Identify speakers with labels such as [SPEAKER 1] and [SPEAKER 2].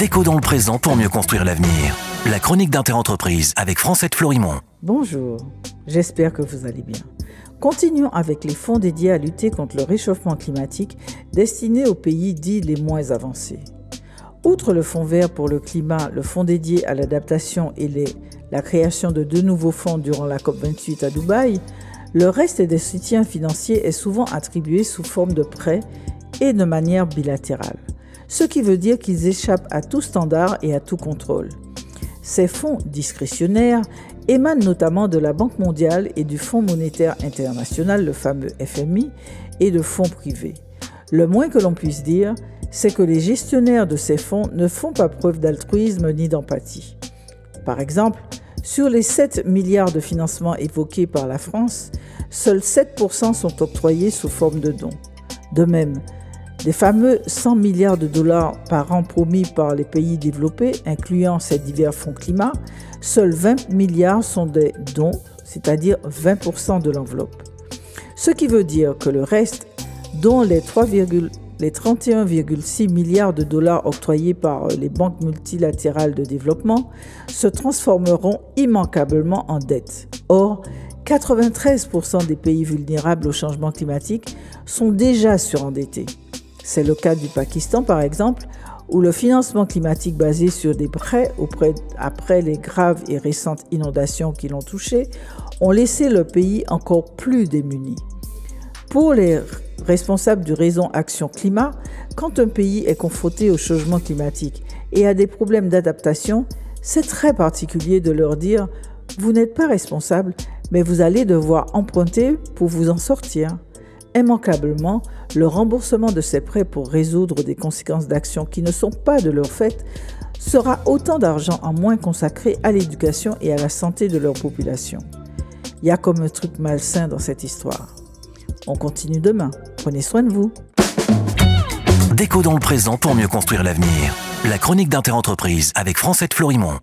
[SPEAKER 1] Déco dans le présent pour mieux construire l'avenir. La chronique d'Interentreprise avec Francette Florimond.
[SPEAKER 2] Bonjour, j'espère que vous allez bien. Continuons avec les fonds dédiés à lutter contre le réchauffement climatique destinés aux pays dits les moins avancés. Outre le fonds vert pour le climat, le fonds dédié à l'adaptation et la création de 2 nouveaux fonds durant la COP28 à Dubaï, le reste des soutiens financiers est souvent attribué sous forme de prêts et de manière bilatérale, ce qui veut dire qu'ils échappent à tout standard et à tout contrôle. Ces fonds discrétionnaires émanent notamment de la Banque mondiale et du Fonds monétaire international, le fameux FMI, et de fonds privés. Le moins que l'on puisse dire, c'est que les gestionnaires de ces fonds ne font pas preuve d'altruisme ni d'empathie. Par exemple, sur les 7 milliards de financements évoqués par la France, seuls 7% sont octroyés sous forme de dons. De même, des fameux 100 milliards de dollars par an promis par les pays développés, incluant ces divers fonds climat, seuls 20 milliards sont des dons, c'est-à-dire 20% de l'enveloppe. Ce qui veut dire que le reste, dont les 31,6 milliards de dollars octroyés par les banques multilatérales de développement, se transformeront immanquablement en dette. Or, 93% des pays vulnérables au changement climatique sont déjà surendettés. C'est le cas du Pakistan, par exemple, où le financement climatique basé sur des prêts après les graves et récentes inondations qui l'ont touché ont laissé le pays encore plus démuni. Pour les responsables du réseau Action Climat, quand un pays est confronté au changement climatique et a des problèmes d'adaptation, c'est très particulier de leur dire « Vous n'êtes pas responsable, mais vous allez devoir emprunter pour vous en sortir ». Immanquablement, le remboursement de ces prêts pour résoudre des conséquences d'actions qui ne sont pas de leur fait sera autant d'argent en moins consacré à l'éducation et à la santé de leur population. Il y a comme un truc malsain dans cette histoire. On continue demain. Prenez soin de vous.
[SPEAKER 1] Déco dans le présent pour mieux construire l'avenir. La chronique d'Interentreprise avec Francette Florimond.